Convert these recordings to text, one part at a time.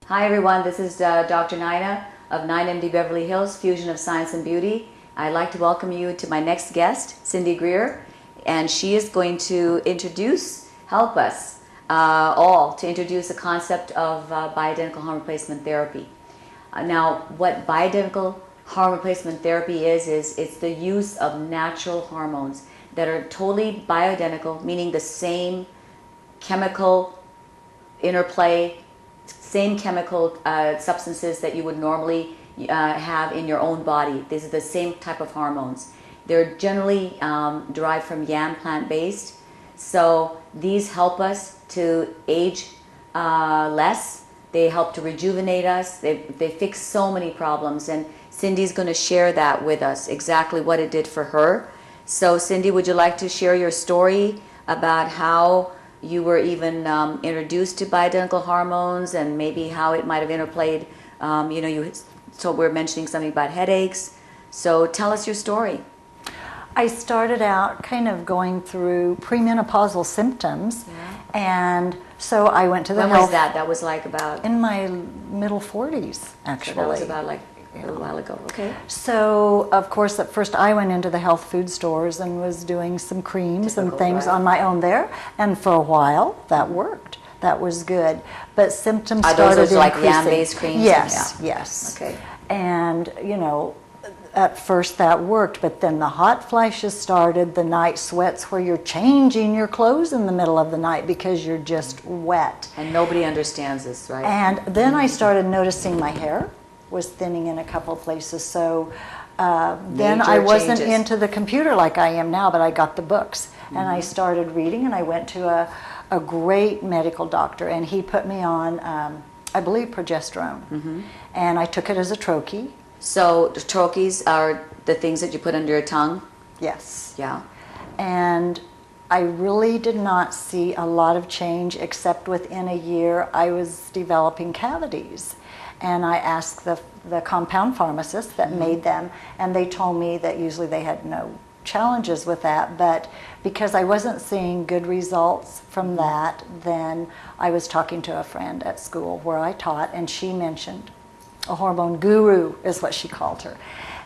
Hi everyone, this is Dr. Naina of NainaMD Beverly Hills, Fusion of Science and Beauty. I'd like to welcome you to my next guest, Cyndee Grier, and she is going to help us all to introduce the concept of bioidentical hormone replacement therapy. Now, what bioidentical hormone replacement therapy is it's the use of natural hormones that are totally bioidentical, meaning the same chemical interplay, same chemical substances that you would normally have in your own body. These are the same type of hormones. They're generally derived from yam plant based. So these help us to age less. They help to rejuvenate us. They fix so many problems. And Cyndee's going to share that with us, exactly what it did for her. So Cyndee, would you like to share your story about how you were even introduced to bioidentical hormones and maybe how it might have interplayed? So we're mentioning something about headaches. So tell us your story. I started out kind of going through premenopausal symptoms, and so I went to the When health. was that? That was like about? In my middle 40s, actually. So that was about like a little while ago. Okay. So, of course, at first I went into the health food stores and was doing some creams and things on my own there, and for a while that worked. That was good, but symptoms started those like increasing. yam-based creams? Yes, Yeah. yes. Okay. And at first that worked, but then the hot flashes started, the night sweats where you're changing your clothes in the middle of the night because you're just wet. And nobody understands this, right? And then I started noticing my hair was thinning in a couple of places. So then I wasn't into the computer like I am now, but I got the books. And I started reading, and I went to a great medical doctor, and he put me on, I believe, progesterone. And I took it as a troche. So the troches are the things that you put under your tongue? Yes. Yeah. And I really did not see a lot of change, except within a year I was developing cavities. And I asked the compound pharmacist that made them, and they told me that usually they had no challenges with that, but because I wasn't seeing good results from that, then I was talking to a friend at school where I taught, and she mentioned a hormone guru is what she called her.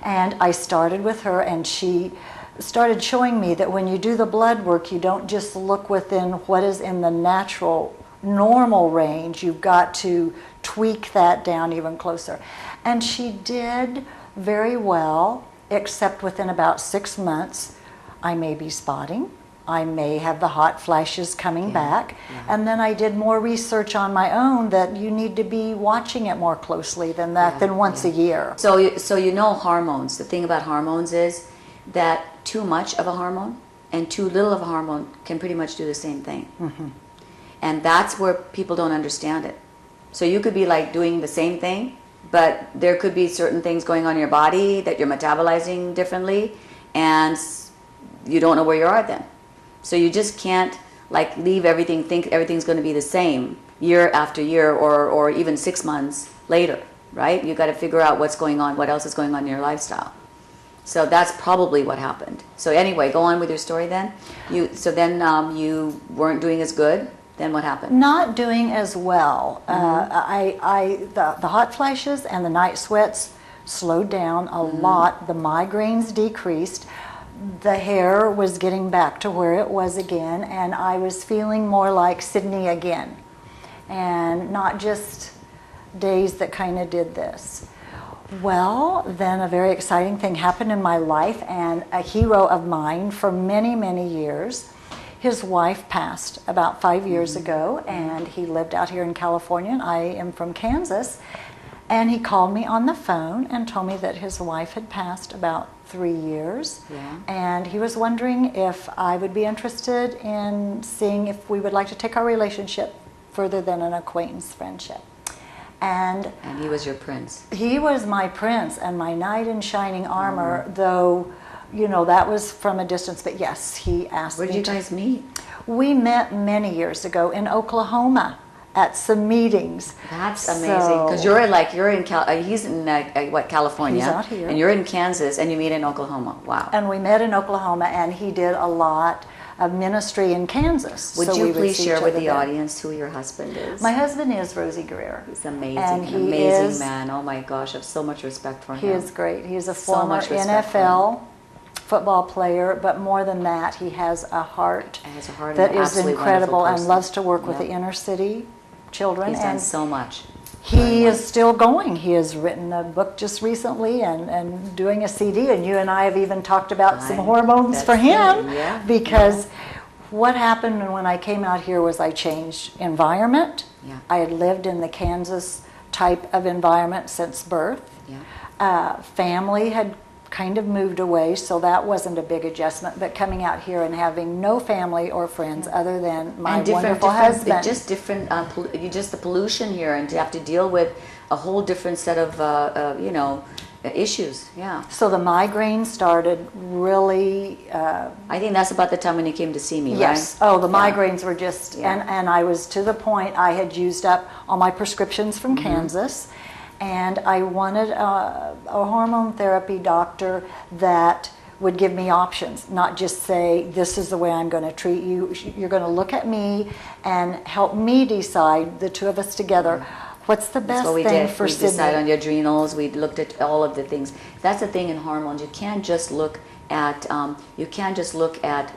And I started with her, and she started showing me that when you do the blood work, you don't just look within what is in the natural normal range, you've got to tweak that down even closer. And she did very well, except within about 6 months, I may be spotting, I may have the hot flashes coming back, and then I did more research on my own that you need to be watching it more closely than that, than once a year. So you know hormones. The thing about hormones is that too much of a hormone and too little of a hormone can pretty much do the same thing. And that's where people don't understand it. So you could be like doing the same thing, but there could be certain things going on in your body that you're metabolizing differently, and you don't know where you are then. So you just can't like leave everything, think everything's going to be the same year after year or even 6 months later, right? You got to figure out what's going on, what else is going on in your lifestyle. So that's probably what happened. So anyway, go on with your story then. You weren't doing as good. Then what happened? Not doing as well. The hot flashes and the night sweats slowed down a lot. The migraines decreased. The hair was getting back to where it was again, and I was feeling more like Cyndee again, and not just days that kind of did this. Well, then a very exciting thing happened in my life, and a hero of mine for many, many years, his wife passed about 5 years ago, and he lived out here in California, and I am from Kansas. And he called me on the phone and told me that his wife had passed about 3 years. And he was wondering if I would be interested in seeing if we would like to take our relationship further than an acquaintance friendship. And he was your prince. He was my prince and my knight in shining armor, though that was from a distance, but yes, he asked me. Where did you guys meet? We met many years ago in Oklahoma at some meetings. That's amazing, because he's in California? He's out here. And you're in Kansas, and you meet in Oklahoma. Wow. And we met in Oklahoma, and he did a lot a ministry in Kansas. Would so you we would please see share each with other the there. audience who your husband is? My husband is Cyndee Grier. He's amazing, And an he amazing is- man. Oh my gosh, I have so much respect for him. He is great. He's a So former much respect for him. NFL football player, but more than that, he has a heart He has a heart that and an is absolutely incredible wonderful and person. loves to work with Yep. the inner city children. He's done And so much. he is still going. He has written a book just recently and doing a CD, and you and I have even talked about some hormones That's for him. good, yeah. Because what happened when I came out here was I changed environment. Yeah. I had lived in the Kansas type of environment since birth. Yeah. Family had kind of moved away, so that wasn't a big adjustment. But coming out here and having no family or friends other than my And wonderful husband. just different, just the pollution here, and to have to deal with a whole different set of, issues. Yeah. So the migraine started really. I think that's about the time when you came to see me, Yes. right? Oh, the Yeah. migraines were just, Yeah. and I was to the point I had used up all my prescriptions from Mm-hmm. Kansas, and I wanted a hormone therapy doctor that would give me options, not just say, this is the way I'm going to treat you. You're going to look at me and help me decide, the two of us together, what's the That's best what we thing did. for We decided Cyndee. on your adrenals. We looked at all of the things. That's the thing in hormones. You can't just look at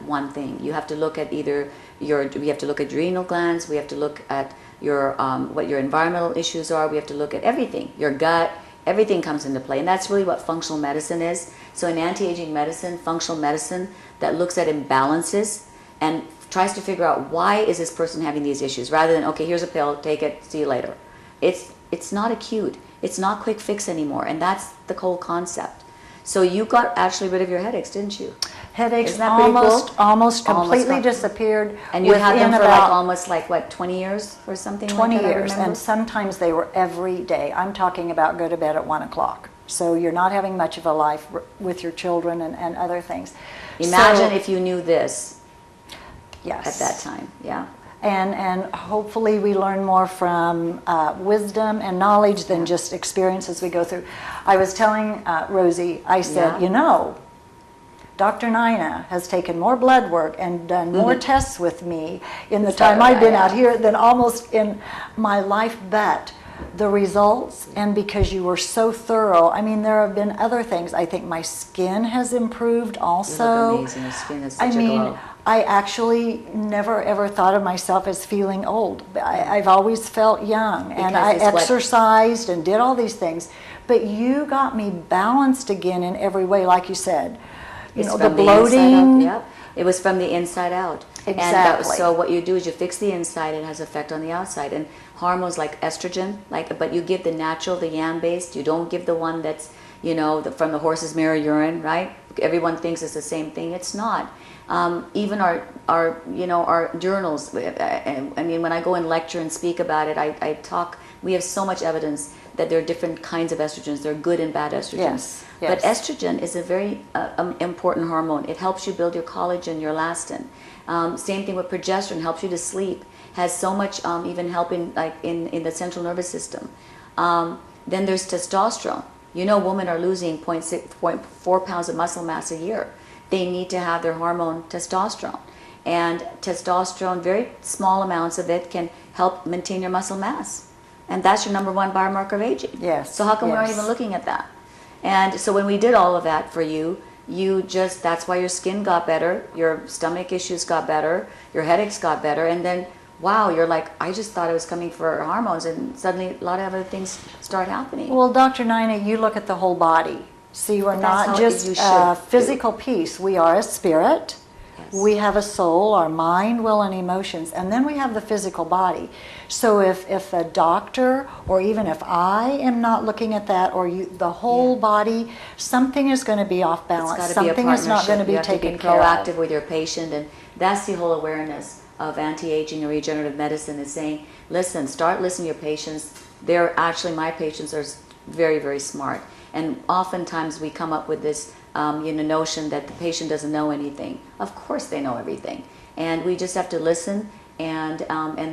one thing. You have to look at either we have to look at adrenal glands. We have to look at your what your environmental issues are. We have to look at everything. Your gut. Everything comes into play, and that's really what functional medicine is. So in anti-aging medicine, functional medicine that looks at imbalances and tries to figure out why is this person having these issues, rather than, okay, here's a pill, take it, see you later. It's not acute. It's not quick fix anymore, and that's the whole concept. So you got actually rid of your headaches, didn't you? Headaches Isn't that pretty almost Almost completely gone. disappeared. And you had them within for like about almost like what, 20 years or something 20 like that, I years, remember? and sometimes they were every day. I'm talking about go to bed at 1 o'clock. So you're not having much of a life with your children and other things. Imagine So, if you knew this yes. at that time, yeah. And hopefully we learn more from wisdom and knowledge than Yeah. just experience as we go through. I was telling Rosie, I said, Yeah. Dr. Naina has taken more blood work and done more tests with me in the So, time I've been out yeah. here than almost in my life. But the results, and because you were so thorough, I mean, there have been other things. I think my skin has improved also. You look amazing. Your skin is such a glow. I actually never ever thought of myself as feeling old. I've always felt young, and Because I it's what- exercised and did all these things. But you got me balanced again in every way, like you said. It's The from the bloating. inside out. Yep. It was from the inside out. Exactly. So what you do is you fix the inside, and it has effect on the outside. And hormones like estrogen, but you give the natural, the yam-based. You don't give the one that's, from the horse's mirror urine, right? Everyone thinks it's the same thing. It's not. Even our journals. I mean, when I go and lecture and speak about it, I talk. We have so much evidence that there are different kinds of estrogens. There are good and bad estrogens. Yes, But yes. estrogen is a very important hormone. It helps you build your collagen, your elastin. Same thing with progesterone. Helps you to sleep. Has so much even helping in the central nervous system. Then there's testosterone. Women are losing 0.4 pounds of muscle mass a year. They need to have their hormone testosterone. And testosterone, very small amounts of it can help maintain your muscle mass. And that's your number one biomarker of aging. Yes, So how come we aren't yes. even looking at that? And so when we did all of that for you, that's why your skin got better, your stomach issues got better, your headaches got better, and then, wow, you're like, I just thought it was coming for hormones, and suddenly a lot of other things start happening. Well, Dr. Naina, you look at the whole body. See, we're That's not how just you a should physical piece. We are a spirit. Yes. We have a soul, our mind, will, and emotions, and then we have the physical body. So if a doctor, or even if I am not looking at that, or the whole body, something is going to be off balance. It's got to be a Something is not going to partnership. You be have taken to be care proactive of. with your patient, and that's the whole awareness of anti-aging and regenerative medicine, is saying, listen, start listening to your patients. My patients are very, very smart, and oftentimes we come up with this notion that the patient doesn't know anything. Of course they know everything, and we just have to listen and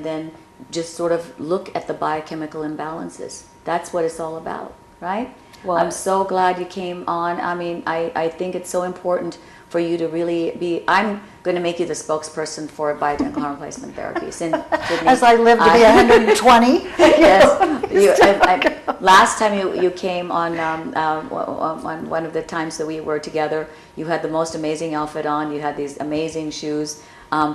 then just sort of look at the biochemical imbalances. That's what it's all about, right? Well, I'm so glad you came on. I mean, I think it's so important for you to really be, I'm going to make you the spokesperson for bioidentical hormone replacement therapy. Cyndee, As I live to be 120. Yes. Last time you came on one of the times that we were together, you had the most amazing outfit on. You had these amazing shoes.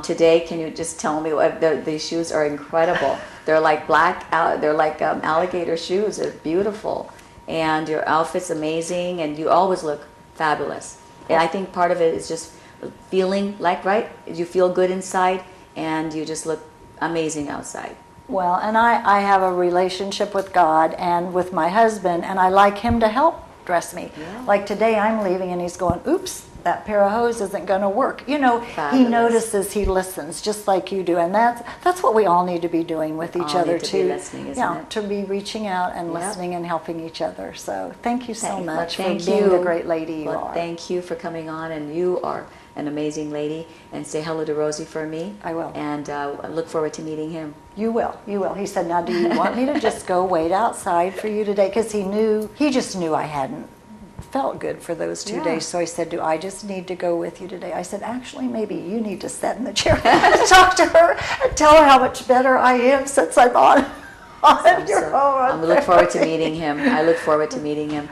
Today, can you just tell me what these shoes are incredible? They're like they're like alligator shoes. They're beautiful, and your outfit's amazing, and you always look fabulous. And I think part of it is just feeling like, right? You feel good inside, and you just look amazing outside. Well, and I have a relationship with God and with my husband, and I like him to help dress me. Yeah. Like today I'm leaving and he's going, oops, that pair of hose isn't going to work. You know, Fabulous. he notices, he listens, just like you do. And that's what we all need to be doing with each All other need to too. be listening, isn't it? To be reaching out and Yep. listening and helping each other. So thank you so Well, much thank for being you. the great lady you Well, are. thank you for coming on, and you are an amazing lady. And say hello to Rosie for me. I will. And I look forward to meeting him. You will, you will. He said, now do you want me to just go wait outside for you today? Because he just knew I hadn't felt good for those 2 Yeah. days. So he said, do I just need to go with you today? I said, actually, maybe you need to sit in the chair and talk to her and tell her how much better I am since I'm on your I look forward to meeting him. I look forward to meeting him.